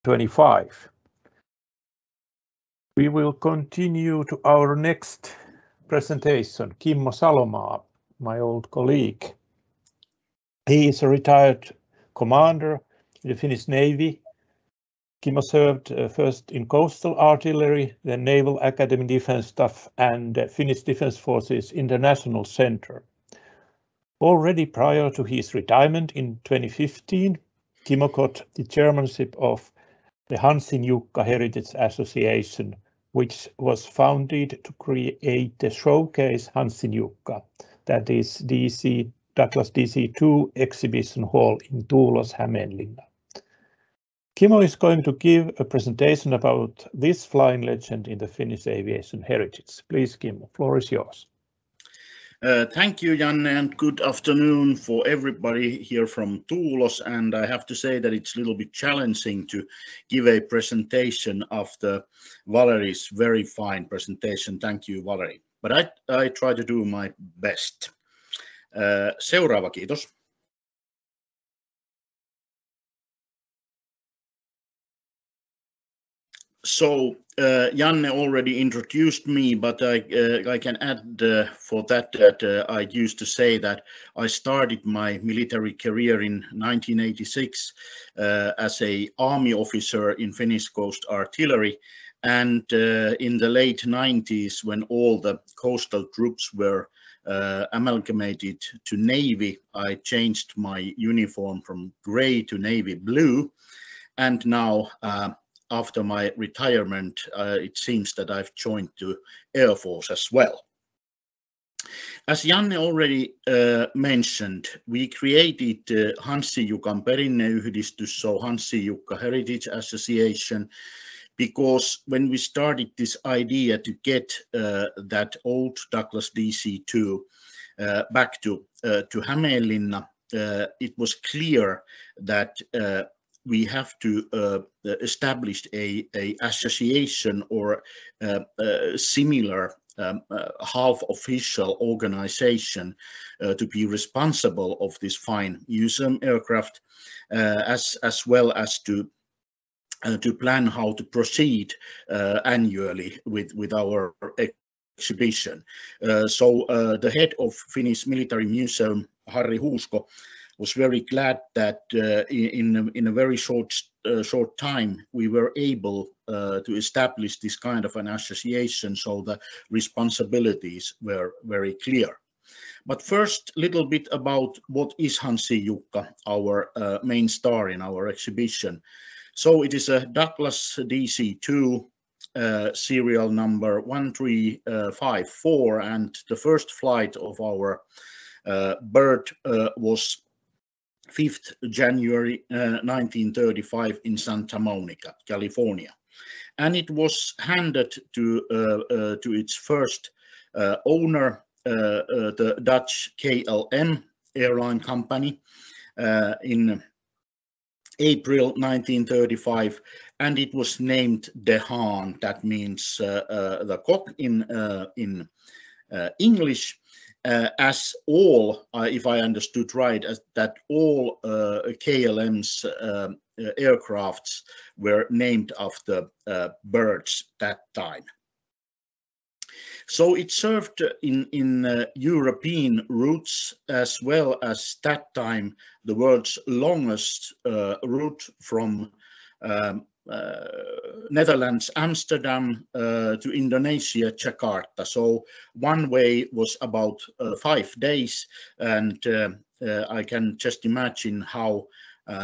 2025. We will continue to our next presentation, Kimmo Salomaa, my old colleague. He is a retired commander in the Finnish Navy. Kimmo served first in Coastal Artillery, then Naval Academy Defence Staff and Finnish Defence Forces International Centre. Already prior to his retirement in 2015, Kimmo got the chairmanship of the Hanssin-Jukka Heritage Association, which was founded to create the showcase Hanssin-Jukka, that is Douglas DC-2 exhibition hall in Tuulos, Hämeenlinna. Kimmo is going to give a presentation about this flying legend in the Finnish aviation heritage. Please, Kimmo, floor is yours. Thank you, Janne, and good afternoon for everybody here from Tuulos. And I have to say that it's a little bit challenging to give a presentation after Valerie's very fine presentation. Thank you, Valerie. But I try to do my best. Seuraava, kiitos. So Janne already introduced me, but I can add for that I used to say that I started my military career in 1986 as an army officer in Finnish Coast Artillery, and in the late 90s, when all the coastal troops were amalgamated to Navy, I changed my uniform from grey to navy blue, and now after my retirement, it seems that I've joined the Air Force as well. As Janne already mentioned, we created Hanssin-Jukan perinneyhdistys, so Hanssin-Jukka Heritage Association, because when we started this idea to get that old Douglas DC-2 back to Hämeenlinna, it was clear that we have to establish a association or similar half official organization to be responsible of this fine museum aircraft, as well as to plan how to proceed annually with our exhibition. So the head of Finnish Military Museum, Harri Huusko, was very glad that in a very short time we were able to establish this kind of an association, so the responsibilities were very clear. But first, a little bit about what is Hanssin-Jukka, our main star in our exhibition. So it is a Douglas DC-2 serial number 1354, and the first flight of our bird was 5th January 1935 in Santa Monica, California, and it was handed to its first owner, the Dutch KLM airline company, in April 1935, and it was named De Haan. That means the cock in English. As all, if I understood right, that all KLM's aircrafts were named after birds that time. So it served in European routes, as well as that time the world's longest route from Netherlands, Amsterdam to Indonesia, Jakarta. So one way was about 5 days, and I can just imagine how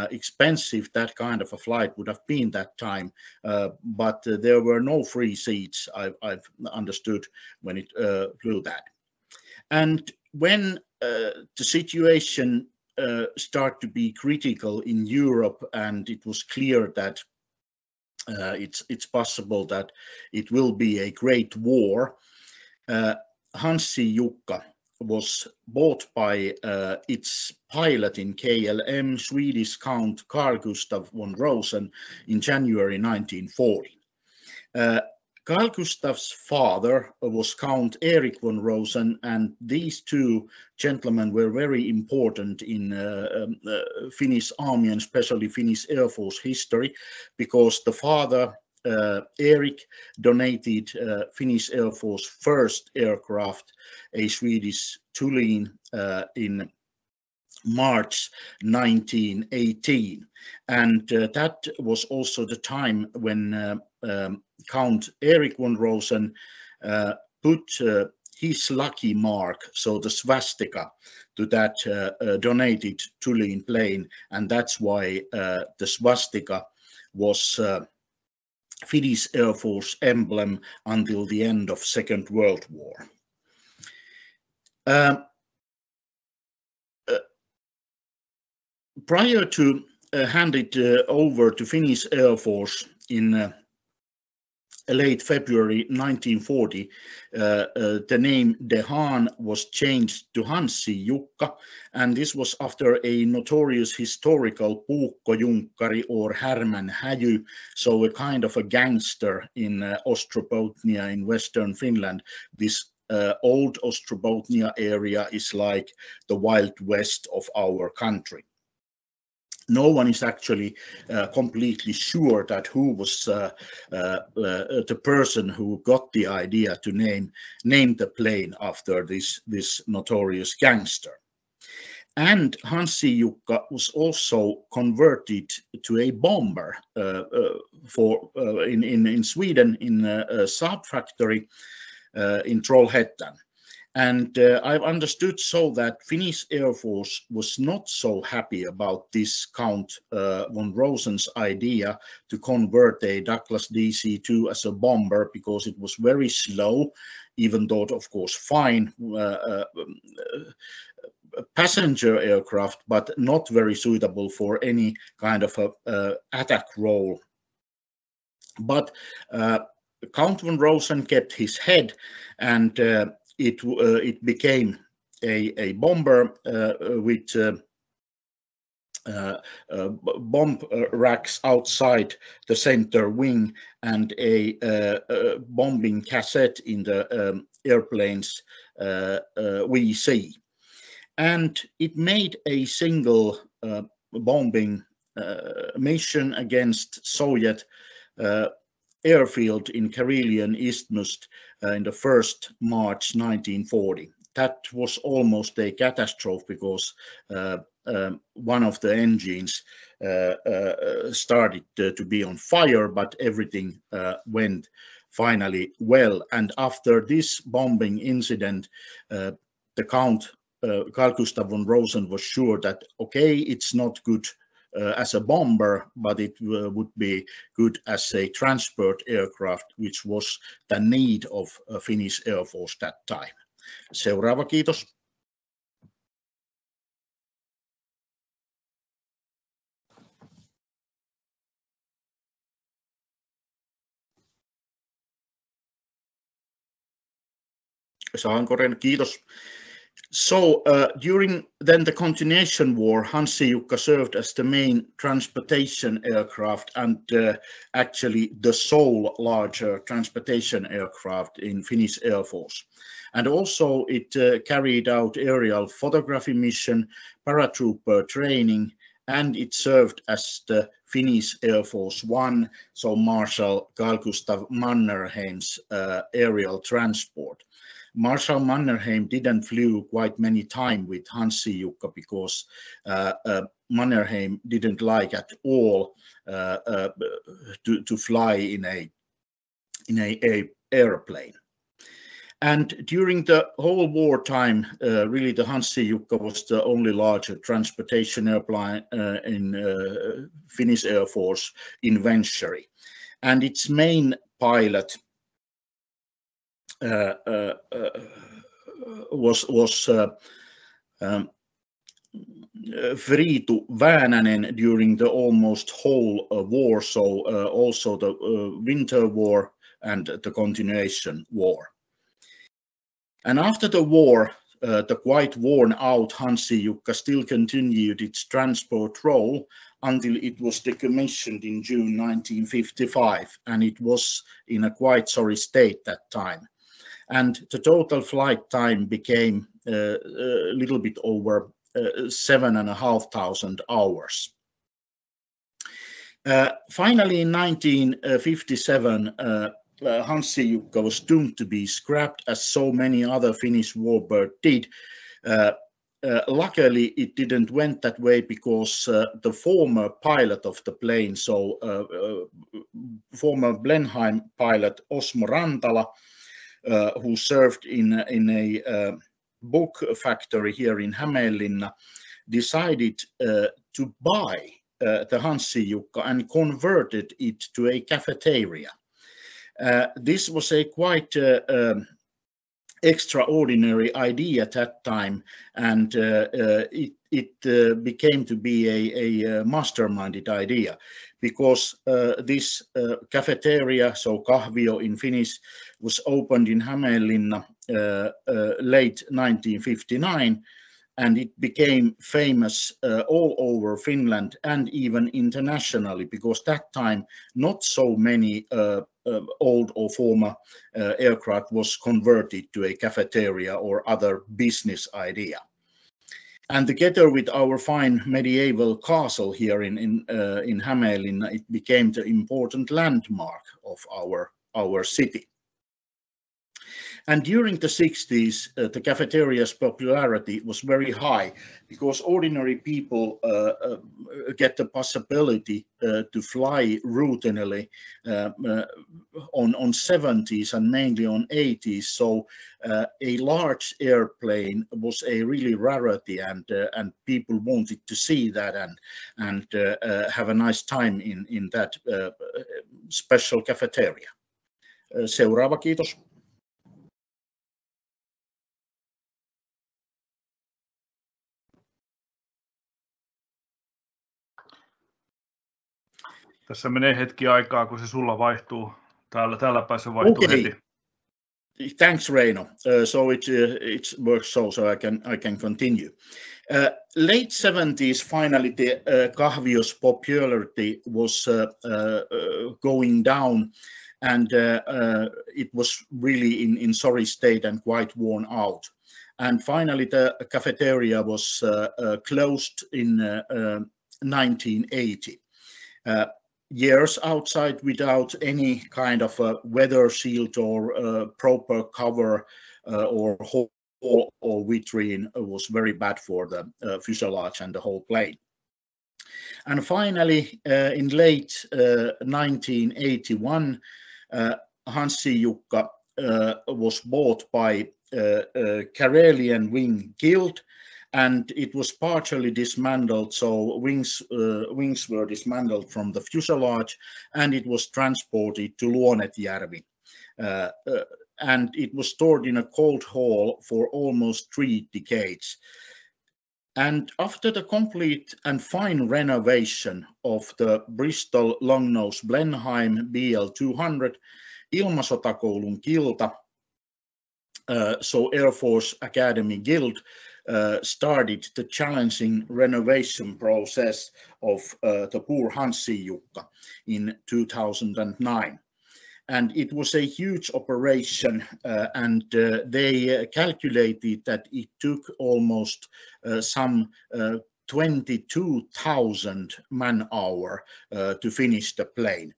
expensive that kind of a flight would have been that time. But there were no free seats, I've understood, when it flew that. And when the situation started to be critical in Europe, and it was clear that it's possible that it will be a great war, Hanssin-Jukka was bought by its pilot in KLM, Swedish Count Carl Gustaf von Rosen, in January 1940. Carl Gustaf's father was Count Erik von Rosen, and these two gentlemen were very important in Finnish army and especially Finnish Air Force history, because the father, Erik, donated Finnish Air Force first aircraft, a Swedish Tulin, in March 1918, and that was also the time when Count Erik von Rosen put his lucky mark, so the swastika, to that donated Tulin plane, and that's why the swastika was Finnish Air Force emblem until the end of Second World War. Prior to hand it over to Finnish Air Force in late February 1940, the name De Haan was changed to Hanssin-Jukka, and this was after a notorious historical puukkojunkari or härmänhäjy, so a kind of a gangster in Ostrobothnia in western Finland. This old Ostrobothnia area is like the Wild West of our country. No one is actually completely sure that who was the person who got the idea to name the plane after this notorious gangster. And Hanssin-Jukka was also converted to a bomber in Sweden in a Saab factory in Trollhättan. And I've understood so that Finnish Air Force was not so happy about this Count von Rosen's idea to convert a Douglas DC-2 as a bomber, because it was very slow, even though, of course, fine passenger aircraft, but not very suitable for any kind of a attack role. But Count von Rosen kept his head, and it became a bomber with bomb racks outside the center wing and a bombing cassette in the airplane's VC. And it made a single bombing mission against Soviet airfield in Karelian Isthmus in the 1st March 1940. That was almost a catastrophe, because one of the engines started to be on fire, but everything went finally well. And after this bombing incident, the Count Carl Gustaf von Rosen was sure that, okay, it's not good as a bomber, but it would be good as a transport aircraft, which was the need of Finnish Air Force that time. Seuraava, kiitos. Saankoren, kiitos. So during then the continuation war, Hanssin-Jukka served as the main transportation aircraft and actually the sole larger transportation aircraft in Finnish Air Force. And also it carried out aerial photography mission, paratrooper training, and it served as the Finnish Air Force One, so Marshal Carl Gustaf Mannerheim's aerial transport. Marshal Mannerheim didn't flew quite many times with Hanssin-Jukka because Mannerheim didn't like at all to fly in a airplane. And during the whole wartime, really the Hanssin-Jukka was the only larger transportation airplane in Finnish Air Force inventory. And its main pilot was Friitu Väänänen during the almost whole war, so also the Winter War and the Continuation War. And after the war, the quite worn-out Hanssin-Jukka still continued its transport role until it was decommissioned in June 1955, and it was in a quite sorry state that time. And the total flight time became a little bit over 7,500 hours. Finally, in 1957, Hanssin-Jukka was doomed to be scrapped, as so many other Finnish warbirds did. Luckily, it didn't went that way, because the former pilot of the plane, so former Blenheim pilot Osmo Rantala, who served in a book factory here in Hämeenlinna, decided to buy the Hanssin-Jukka and converted it to a cafeteria. This was a quite extraordinary idea at that time, and it became to be a masterminded idea, because this cafeteria, so kahvio in Finnish, was opened in Hämeenlinna late 1959, and it became famous all over Finland and even internationally, because that time not so many old or former aircraft was converted to a cafeteria or other business idea. And together with our fine medieval castle here in Hämeenlinna, it became the important landmark of our city. And during the 60s, the cafeteria's popularity was very high, because ordinary people get the possibility to fly routinely on 70s and mainly on 80s. So a large airplane was a really rarity, and people wanted to see that and have a nice time in that special cafeteria. Seuraava, kiitos. Tässä menee hetki aikaa, kun se sulla vaihtuu. Täällä päässä vaihtuu heti. Thanks, Reino. So it works so I can continue. Late 70s, finally, the kahvio's popularity was going down, and it was really in sorry state and quite worn out. And finally, the cafeteria was closed in 1980. Years outside without any kind of a weather shield or proper cover or hole or vitrine was very bad for the fuselage and the whole plane. And finally, in late 1981, Hanssin-Jukka was bought by Karelian Wing Guild, and it was partially dismantled, so wings were dismantled from the fuselage, and it was transported to Luonetjärvi. And it was stored in a cold hall for almost 3 decades. And after the complete and fine renovation of the Bristol Longnose Blenheim BL-200, Ilmasotakoulun Kilta, so Air Force Academy Guild, started the challenging renovation process of the poor Hanssin-Jukka in 2009. And it was a huge operation, and they calculated that it took almost some 22,000 man-hours to finish the plane.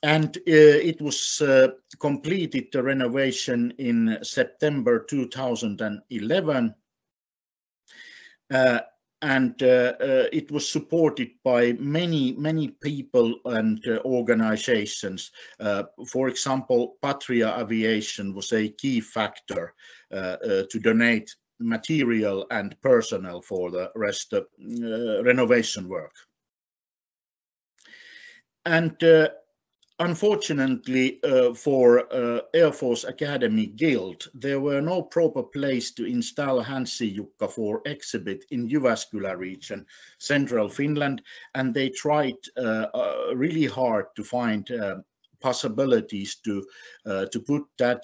And it was completed, the renovation, in September 2011. And it was supported by many people and organizations. For example, Patria Aviation was a key factor to donate material and personnel for the rest of renovation work. And unfortunately for Air Force Academy Guild, there were no proper place to install Hanssin-Jukka for exhibit in Jyväskylä region, central Finland, and they tried really hard to find possibilities to put that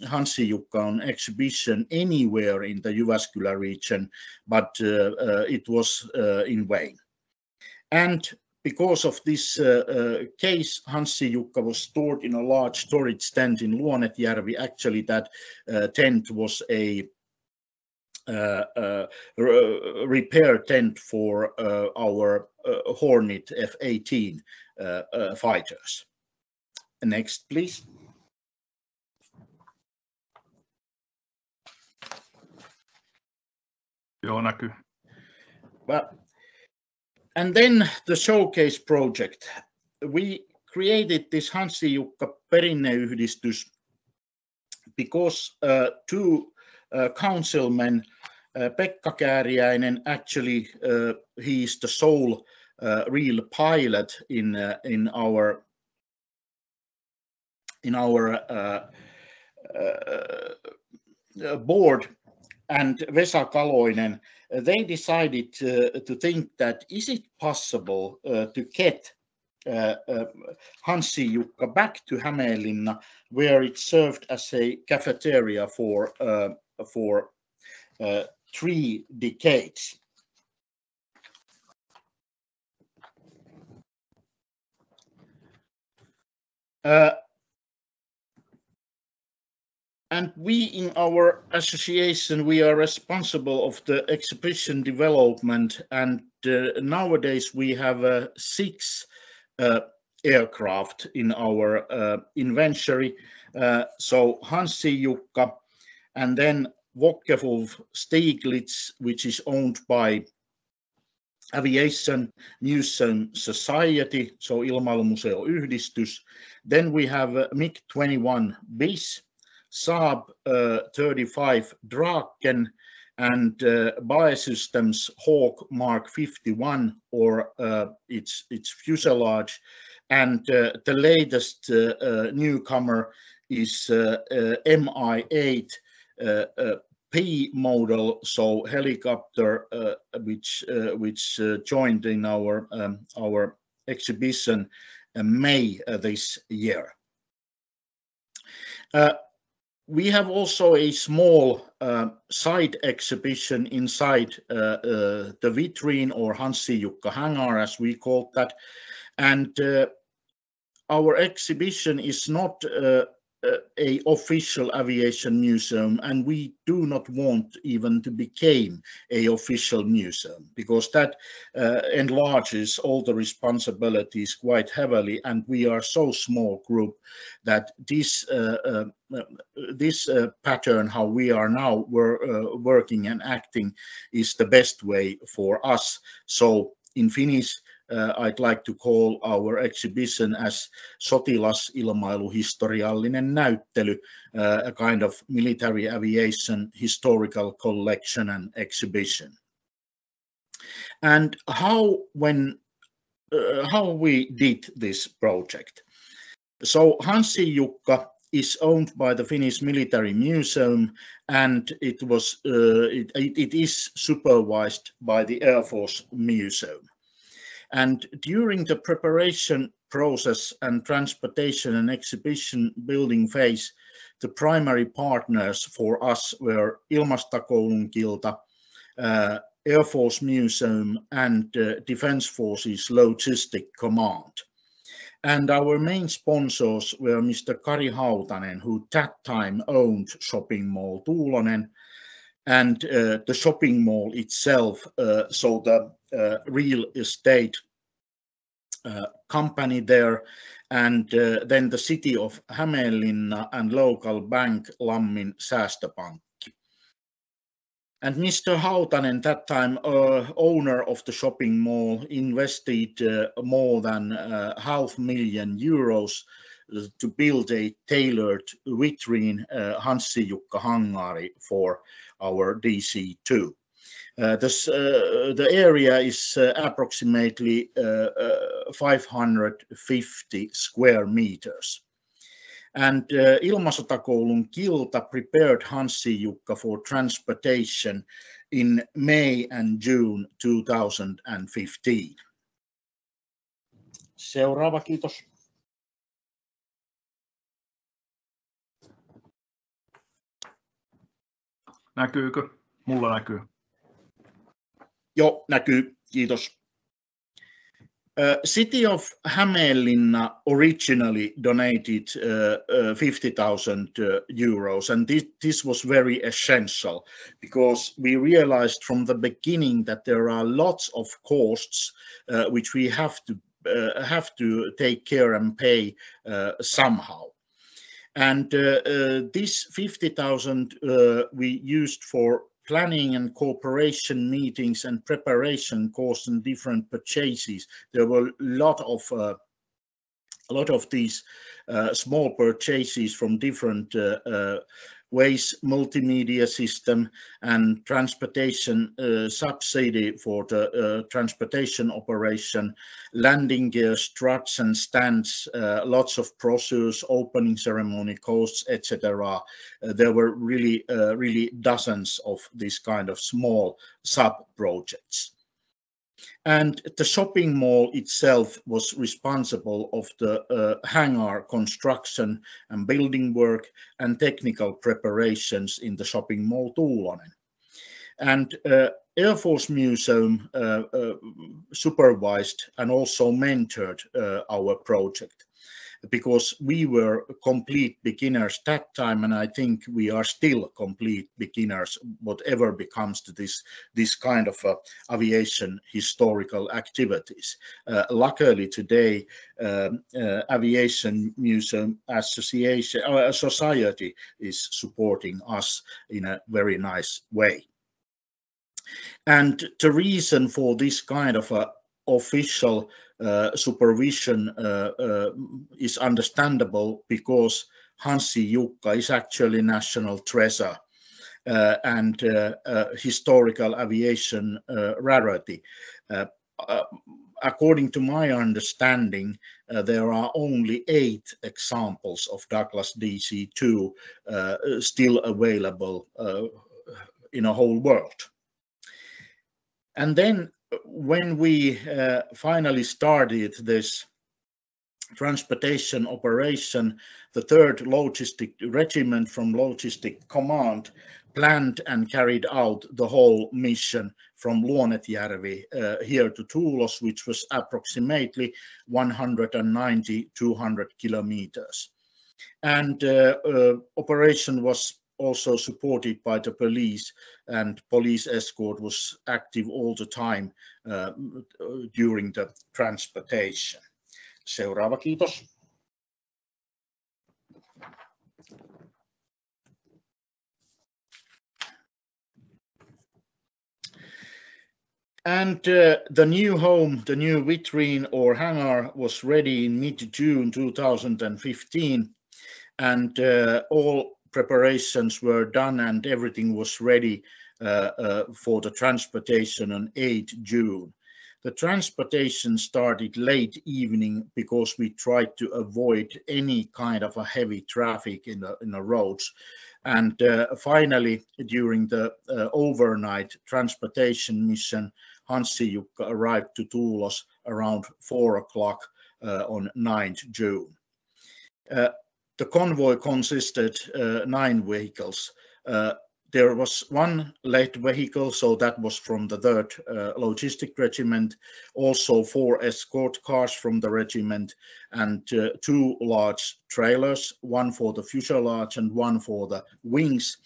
Hanssin-Jukka on exhibition anywhere in the Jyväskylä region, but it was in vain. And because of this case, Hanssin-Jukka was stored in a large storage tent in Luonetjärvi. Actually, that tent was a repair tent for our Hornet F-18 fighters. Next, please. Joo, näkyy. Well, and then the showcase project. We created this Hanssin-Jukka perinneyhdistys because two councilmen, Pekka Kääriäinen, actually he is the sole real pilot in our board, and Vesa Kaloinen, they decided to think that is it possible to get Hanssin-Jukka back to Hämeenlinna, where it served as a cafeteria for 3 decades. And we in our association, we are responsible of the exhibition development, and nowadays we have 6 aircraft in our inventory. So Hanssin-Jukka, and then Wokkefulv Stieglitz, which is owned by Aviation Museum Society, so Ilmailumuseoyhdistys. Then we have MiG-21 BIS, Saab 35 Draken, and Biosystems Hawk Mark 51, or its fuselage. And the latest newcomer is Mi-8 P model, so helicopter, which joined in our exhibition in May this year. We have also a small side exhibition inside the vitrine, or Hanssin-Jukka hangar, as we call that. And our exhibition is not a official aviation museum, and we do not want even to become a official museum, because that enlarges all the responsibilities quite heavily, and we are so small group that this pattern, how we are now working and acting, is the best way for us. So in Finnish, I'd like to call our exhibition as sotilasilmailuhistoriallinen näyttely, a kind of military aviation historical collection and exhibition. And how we did this project. So Hanssin-Jukka is owned by the Finnish Military Museum, and it is supervised by the Air Force Museum. And during the preparation process and transportation and exhibition building phase, the primary partners for us were Ilmastokoulunkilta, Air Force Museum, and Defense Forces Logistic Command. And our main sponsors were Mr. Kari Hautanen, who that time owned shopping mall Tuulonen, and the shopping mall itself, so the real estate company there, and then the city of Hämeenlinna and local bank Lammin Säästöpankki. And Mr. Hautanen, that time owner of the shopping mall, invested more than €500,000 to build a tailored vitrine Hanssin-Jukka hangari for our DC-2. The area is approximately 550 square meters. And Ilmasotakoulunkilta prepared Hanssin-Jukka for transportation in May and June 2015. Seuraava, kiitos. Näkyykö? Mulla näkyy. Joo, näkyy. Kiitos. City of Hämeenlinna originally donated 50,000 euros, and this was very essential because we realized from the beginning that there are lots of costs which we have to take care and pay somehow. And this 50,000 we used for planning and cooperation meetings and preparation costs and different purchases. There were a lot of these small purchases from different ways, multimedia system and transportation subsidy for the transportation operation, landing gear, struts and stands, lots of brochures, opening ceremony costs, etc. There were really dozens of these kind of small sub-projects. And the shopping mall itself was responsible of the hangar construction and building work and technical preparations in the shopping mall Tuulonen. And Air Force Museum supervised and also mentored our project, because we were complete beginners that time, and I think we are still complete beginners, whatever becomes to this kind of aviation historical activities. Luckily today, Aviation Museum Association Society is supporting us in a very nice way. And the reason for this kind of official supervision is understandable, because Hanssin-Jukka is actually national treasure and historical aviation rarity. According to my understanding, there are only 8 examples of Douglas DC-2 still available in a whole world. And then when we finally started this transportation operation, the 3rd Logistic Regiment from Logistic Command planned and carried out the whole mission from Luonetjärvi here to Tuulos, which was approximately 190-200 kilometers. And operation was also supported by the police, and police escort was active all the time during the transportation. Seuraava, kiitos. And the new home, the new vitrine or hangar, was ready in mid-June 2015, and all preparations were done and everything was ready for the transportation on 8 June. The transportation started late evening because we tried to avoid any kind of a heavy traffic in the roads. And finally, during the overnight transportation mission, Hanssin-Jukka arrived to Tuulos around 4 o'clock on 9th June. The convoy consisted 9 vehicles. There was 1 led vehicle, so that was from the 3rd Logistic Regiment, also 4 escort cars from the regiment, and 2 large trailers, 1 for the fuselage and 1 for the wings,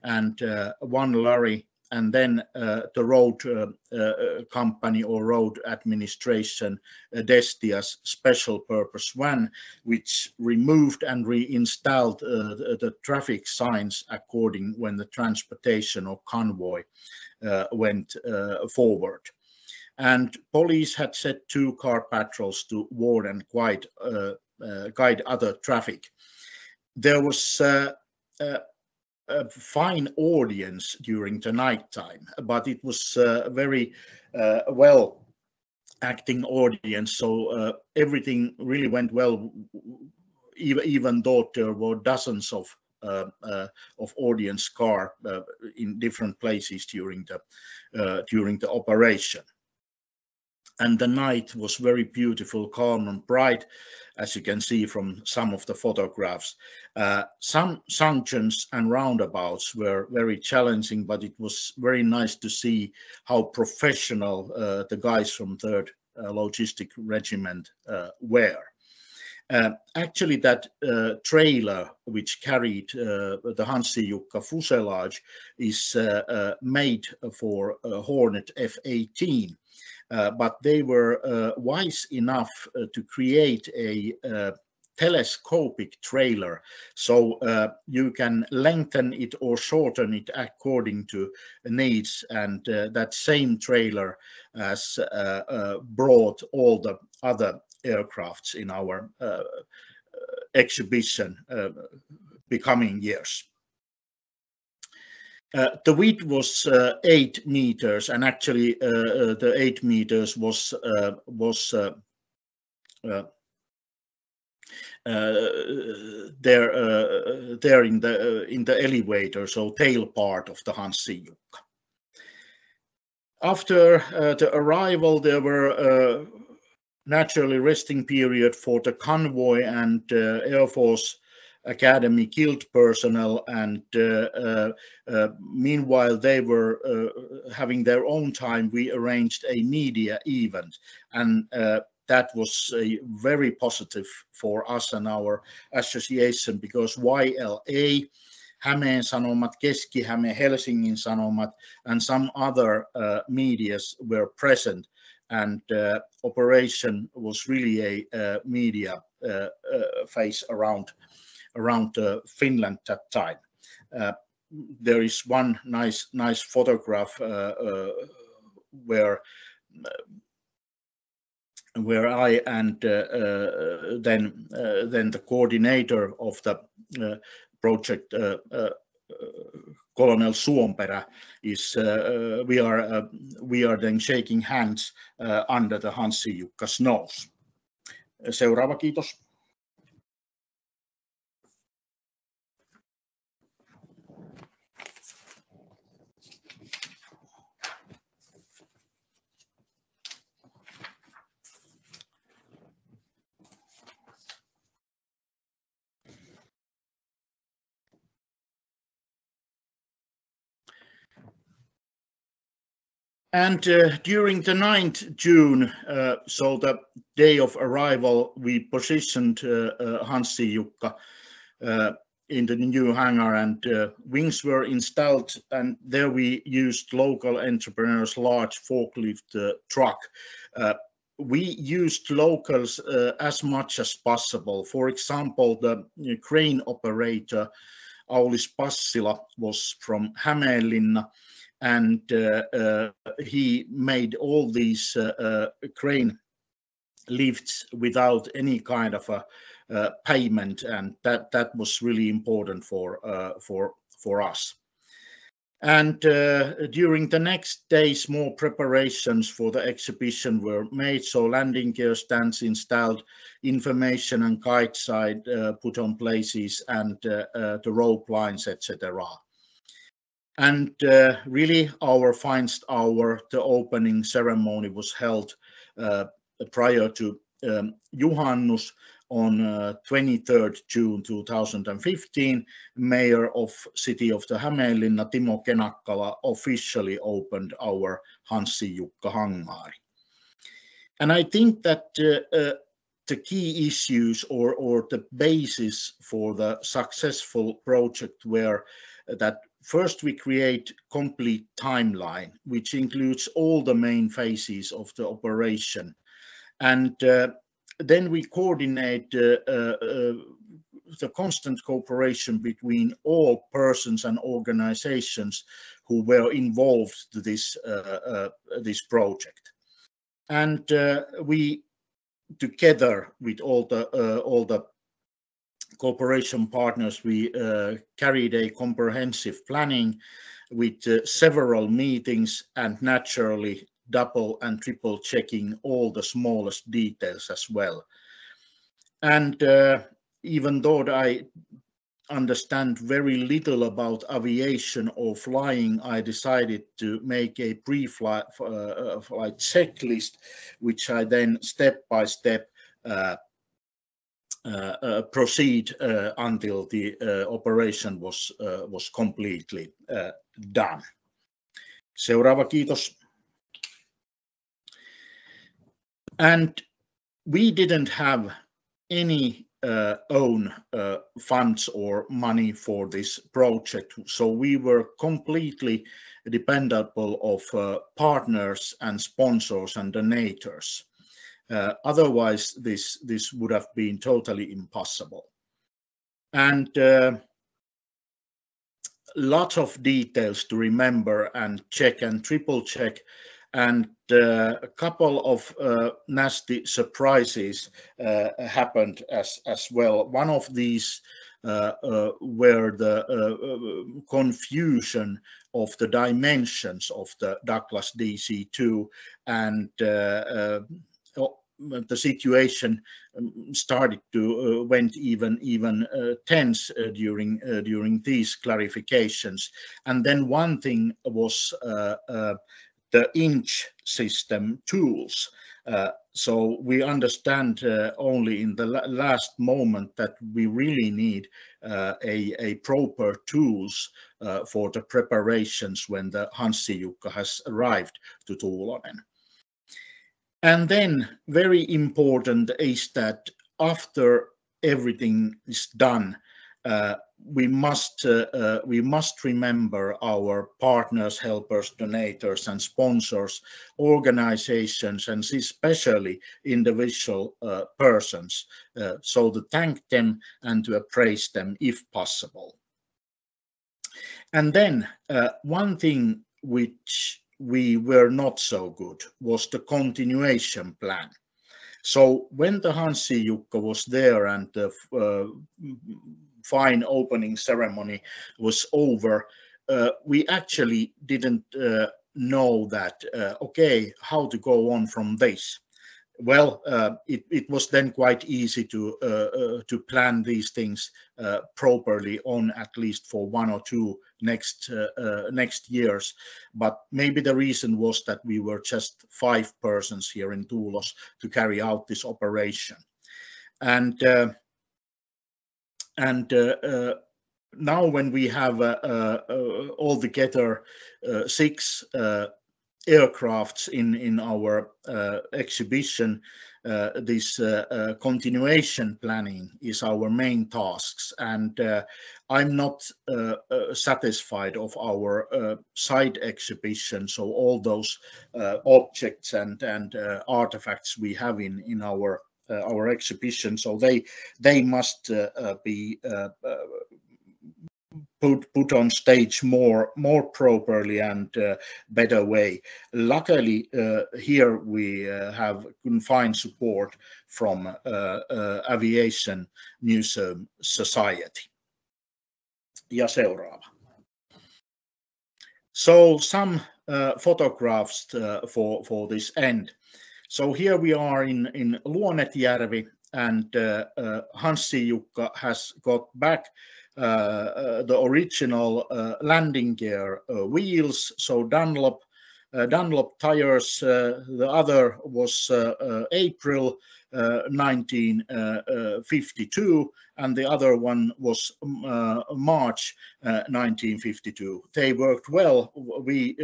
and 1 lorry, and then the road company or road administration, Destia's special purpose van, which removed and reinstalled the traffic signs according when the transportation or convoy went forward. And police had set 2 car patrols to warn and guide other traffic. There was a fine audience during the night time, but it was a very well acting audience, so everything really went well, even though there were dozens of audience car in different places during the operation. and the night was very beautiful, calm and bright, as you can see from some of the photographs. Some junctions and roundabouts were very challenging, but it was very nice to see how professional the guys from 3rd Logistic Regiment were. Actually, that trailer which carried the Hanssin-Jukka fuselage is made for Hornet F-18. But they were wise enough to create a telescopic trailer, so you can lengthen it or shorten it according to needs, and that same trailer has brought all the other aircrafts in our exhibition becoming years. The width was 8 meters, and actually the 8 meters was there in the elevator, so tail part of the Hanssin-Jukka. After the arrival, there were naturally resting period for the convoy and Air Force Academy killed personnel, and meanwhile they were having their own time. We arranged a media event, and that was very positive for us and our association, because YLA, Hämeen Sanomat, Keski-Häme, Helsingin Sanomat, and some other medias were present, and operation was really a media face around Finland that time. There is one nice photograph where I and then the coordinator of the project, Colonel Suomperä, is we are then shaking hands under the Hanssin-Jukka's nose. Seuraava, kiitos. And during the 9th June, so the day of arrival, we positioned Hanssin-Jukka in the new hangar, and wings were installed, and there we used local entrepreneurs' large forklift truck. We used locals as much as possible. For example, the crane operator, Aulis Passila, was from Hämeenlinna, and he made all these crane lifts without any kind of a payment, and that was really important for us. And during the next days, more preparations for the exhibition were made. So landing gear stands installed, information and guide side put on places, and the rope lines, etc. And really, our finest hour, the opening ceremony, was held prior to Juhannus on 23rd June 2015. Mayor of City of the Hämeenlinna, Timo Kenakkala, officially opened our Hanssin-Jukka hangar. And I think that the key issues or the basis for the successful project were that first we create complete timeline, which includes all the main phases of the operation. And then we coordinate the constant cooperation between all persons and organizations who were involved to this project. And we, together with all the cooperation partners, we carried a comprehensive planning with several meetings, and naturally double and triple checking all the smallest details as well. And even though understand very little about aviation or flying, I decided to make a pre-flight flight checklist, which I then step by step proceed until the operation was completely done. Seuraava, kiitos. And we didn't have any own funds or money for this project, so we were completely dependable of partners and sponsors and donators. Otherwise, this would have been totally impossible. And lot of details to remember and check and triple check, and a couple of nasty surprises happened as well. One of these were the confusion of the dimensions of the Douglas DC-2, and the situation started to went even tense during these clarifications. And then one thing was the inch system tools. So we understand only in the last moment that we really need a proper tools for the preparations when the Hanssin-Jukka has arrived to Tuulonen. And then very important is that after everything is done, we must remember our partners, helpers, donators, and sponsors, organizations, and especially individual persons, so to thank them and to appraise them if possible. And then one thing which we were not so good was the continuation plan. So when the Hanssin-Jukka was there and the fine opening ceremony was over, we actually didn't know that, okay, how to go on from this. Well, it was then quite easy to plan these things properly on at least for 1 or 2 next years. But maybe the reason was that we were just 5 persons here in Tuulos to carry out this operation. And now when we have altogether 6 aircrafts in our exhibition, this continuation planning is our main tasks, and I'm not satisfied of our side exhibition. So all those objects and artifacts we have in our exhibition, so they must be put on stage more properly and better way. Luckily, here we have fine support from Aviation Museum Society. Ja seuraava. So some photographs for this end. So here we are in Luonetjärvi, and Hanssin-Jukka has got back the original landing gear wheels, so Dunlop tires. The other was April 1952, and the other one was March 1952. They worked well. We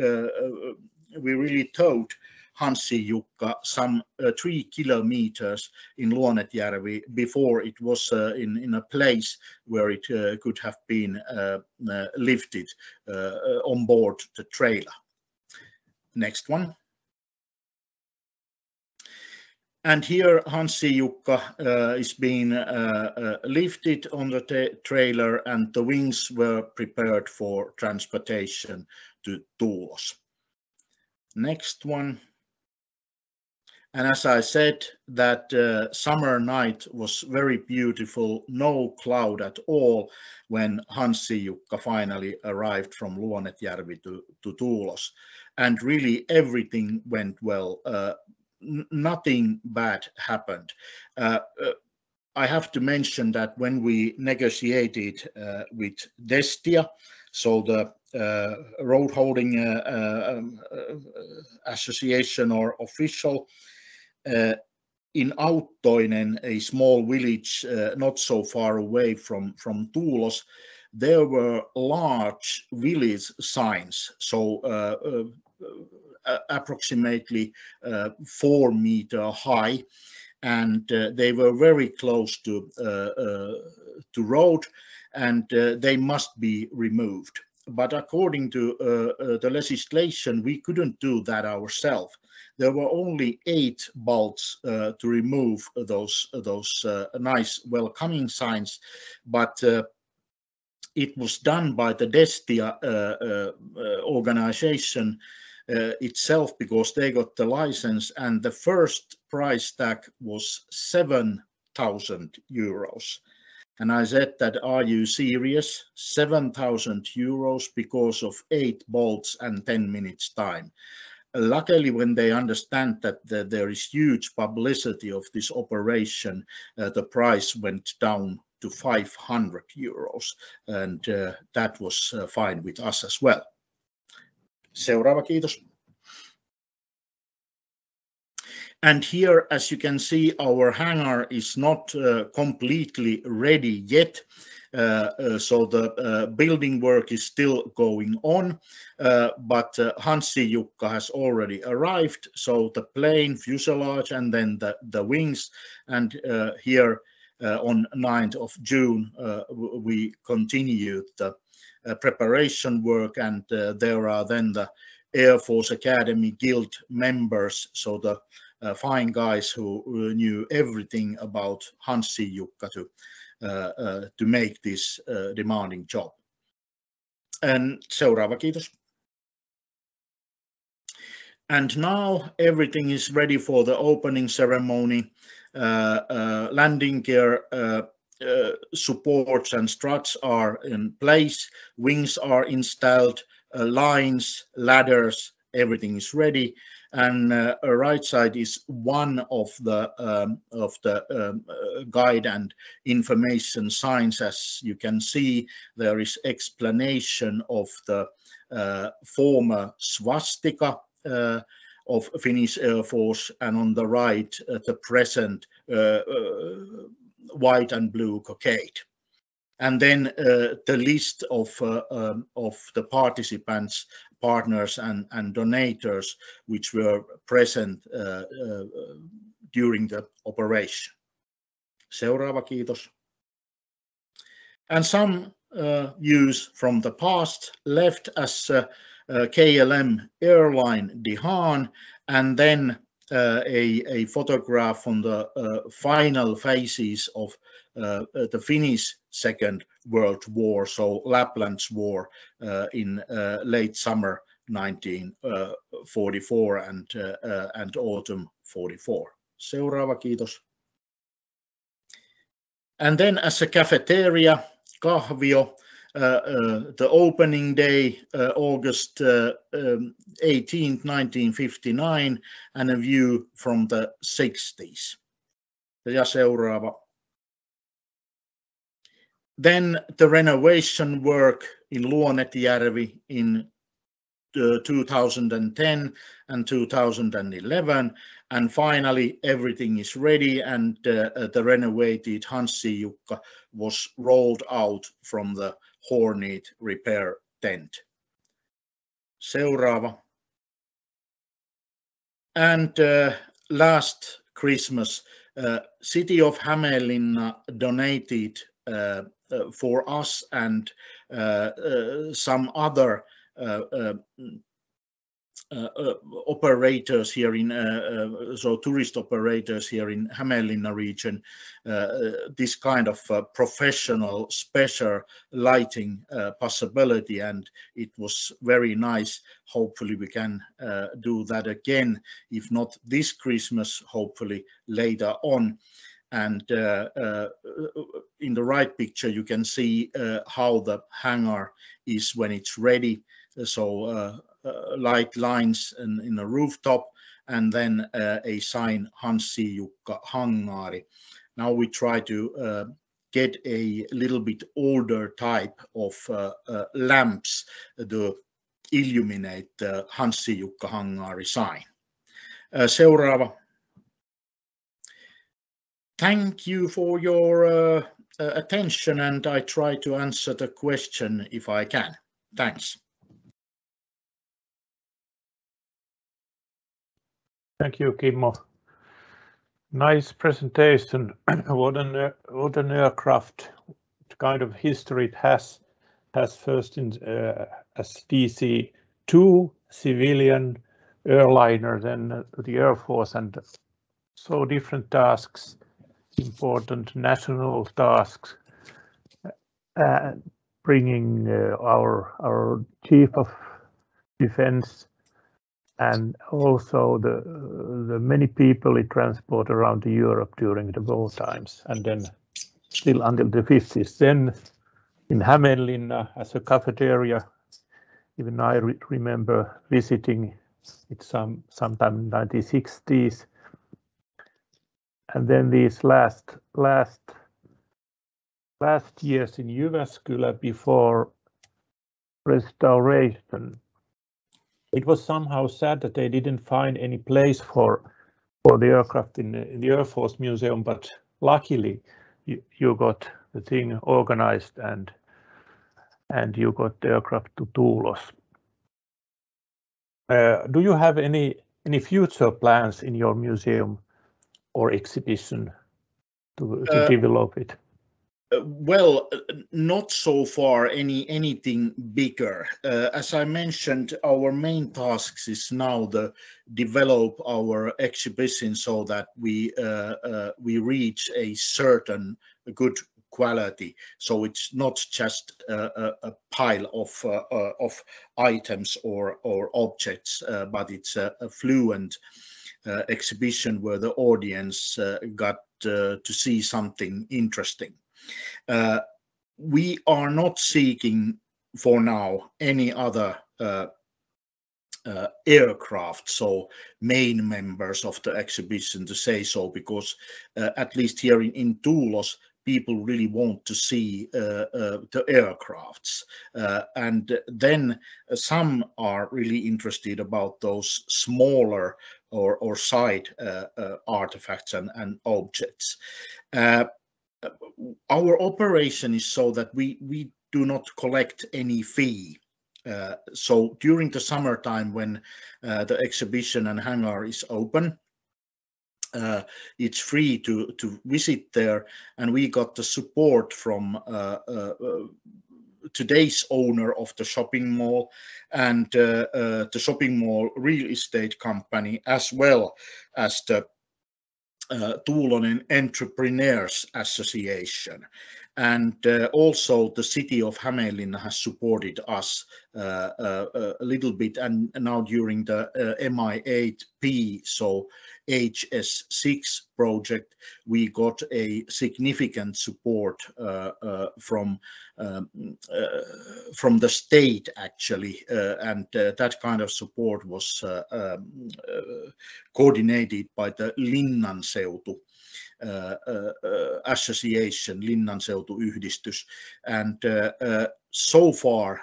really towed Hanssin-Jukka some 3 kilometers in Luonetjärvi before it was in a place where it could have been lifted on board the trailer. Next one. And here Hanssin-Jukka is being lifted on the trailer, and the wings were prepared for transportation to Tuulos. Next one. And as I said, that summer night was very beautiful, no cloud at all when Hanssin-Jukka finally arrived from Luonetjärvi to Tuulos. And really everything went well. Nothing bad happened. I have to mention that when we negotiated with Destia, so the road holding association or official, in Auttoinen, a small village not so far away from Tuulos, there were large village signs, so approximately 4 meters high, and they were very close to road, and they must be removed. But according to the legislation, we couldn't do that ourselves. There were only 8 bolts to remove those nice welcoming signs, but it was done by the Destia organization itself, because they got the license, and the first price tag was 7,000 euros. And I said that, are you serious? 7,000 euros because of 8 bolts and 10 minutes time. Luckily, when they understand that there is huge publicity of this operation, the price went down to 500 euros, and that was fine with us as well. Seuraava, kiitos. And here, as you can see, our hangar is not completely ready yet. So the building work is still going on, but Hanssin-Jukka has already arrived. So the plane, fuselage, and then the wings. And here on 9th of June, we continued the preparation work, and there are then the Air Force Academy Guild members, so the fine guys who knew everything about Hanssin-Jukka to make this demanding job. And seuraava, kiitos. And now everything is ready for the opening ceremony. Landing gear supports and struts are in place, wings are installed, lines, ladders, everything is ready. And right side is one of the guide and information signs. As you can see, there is explanation of the former swastika of Finnish Air Force, and on the right the present white and blue cockade. And then the list of the participants, partners and donators which were present during the operation. Seuraava, kiitos. And some views from the past, left as KLM airline Dihan, and then a photograph on the final phases of the Finnish Second World War, so Lapland's War in late summer 1944 and autumn 44. Seuraava, kiitos. And then as a cafeteria, kahvio, the opening day, August 18th, 1959, and a view from the 60s. Ja seuraava. Then the renovation work in Luonetjärvi in 2010 and 2011, and finally everything is ready, and the renovated Hanssin-Jukka was rolled out from the Hornet repair tent. Seuraava. And last Christmas, City of Hämeenlinna donated for us and some other operators here in so tourist operators here in Hämeenlinna region, this kind of professional special lighting possibility, and it was very nice. Hopefully we can do that again, if not this Christmas, hopefully later on. And in the right picture you can see how the hangar is when it's ready. So light lines in the rooftop, and then a sign Hanssin-Jukka Hangari. Now we try to get a little bit older type of lamps to illuminate the Hanssin-Jukka hangari sign. Seuraava. Thank you for your attention, and I try to answer the question if I can. Thanks. Thank you, Kimmo. Nice presentation. What an aircraft, what kind of history it has. First in as DC-2 civilian airliner, then the Air Force, and so different tasks, important national tasks, bringing our chief of defense and also the many people it transport around Europe during the war times, and then still until the 50s. Then in Hämeenlinna as a cafeteria, even I remember visiting it sometime in the 1960s. And then these last years in Jyväskylä before restoration. It was somehow sad that they didn't find any place for the aircraft in the Air Force Museum, but luckily you got the thing organized and you got the aircraft to Tuulos. Do you have any future plans in your museum or exhibition to develop it? Well, not so far anything bigger. As I mentioned, our main task is now to develop our exhibition so that we reach a certain good quality. So it's not just a pile of items or objects, but it's a fluent exhibition where the audience got to see something interesting. We are not seeking for now any other aircraft, so main members of the exhibition, to say so, because at least here in Tuulos, people really want to see the aircrafts, and then some are really interested about those smaller or side artifacts and objects. Our operation is so that we do not collect any fee. So during the summertime, when the exhibition and hangar is open, it's free to visit there, and we got the support from today's owner of the shopping mall and the shopping mall real estate company, as well as the Tuulonen Entrepreneurs Association, and also the city of Hämeenlinna has supported us a little bit, and now during the Mi-8P, so HS6 project, we got a significant support from the state, actually, and that kind of support was coordinated by the Linnanseutu association, Linnanseutuyhdistys, and so far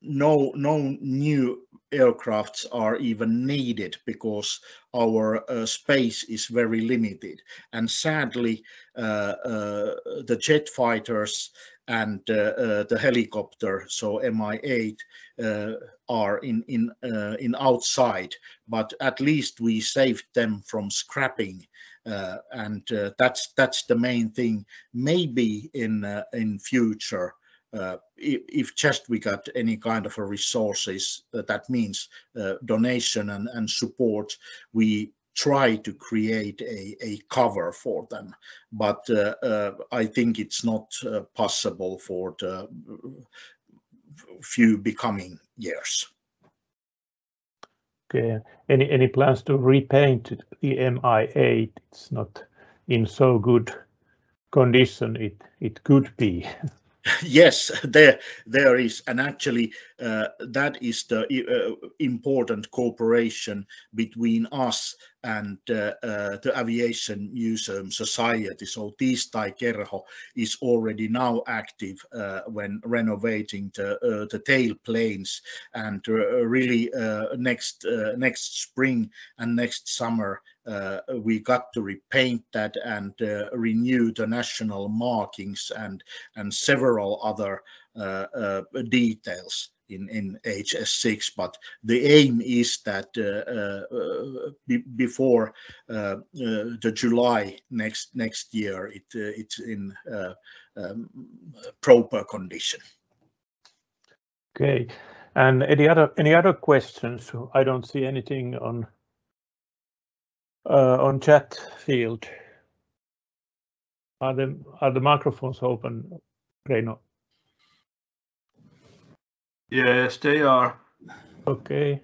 no new aircrafts are even needed because our space is very limited, and sadly the jet fighters and the helicopter, so Mi-8, are in outside, but at least we saved them from scrapping, and that's the main thing. Maybe in future, if just we got any kind of a resources, that means donation and support, we try to create a cover for them, but I think it's not possible for the few becoming years. Okay. Any plans to repaint the Mi-8? It's not in so good condition it could be. Yes, there is, and actually that is the important cooperation between us and the Aviation Museum Society. So Tiistai Kerho is already now active when renovating the tail planes, and really next spring and next summer we got to repaint that and renew the national markings and several other details in HS6, but the aim is that before the July next year it's in proper condition. Okay, and any other questions? I don't see anything on chat field. Are the microphones open, Reino? Yes, they are. Okay.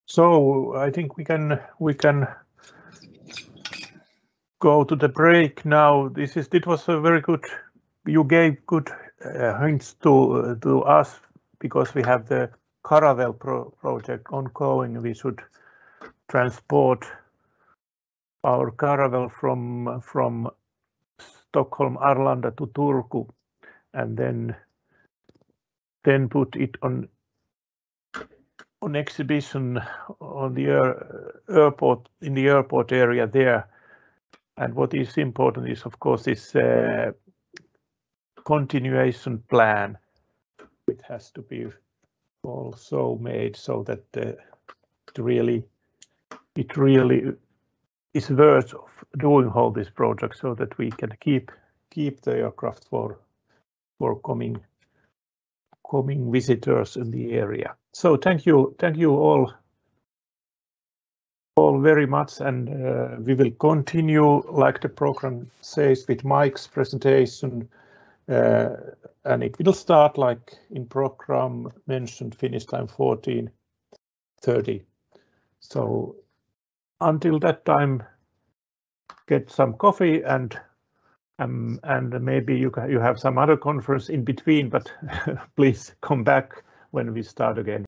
So I think we can go to the break now. It was a very good. You gave good hints to us, because we have the Caravelle project ongoing. We should transport our Caravelle from Stockholm Arlanda to Turku, and then put it on exhibition on the airport, in the airport area there. And what is important is, of course, this continuation plan. It has to be also made so that it really is worth of doing all this project, so that we can keep the aircraft for coming visitors in the area. So thank you all very much, and we will continue, like the program says, with Mike's presentation, and it will start like in program mentioned, finish time 14:30. So until that time, get some coffee, and maybe you have some other conference in between, but please come back when we start again.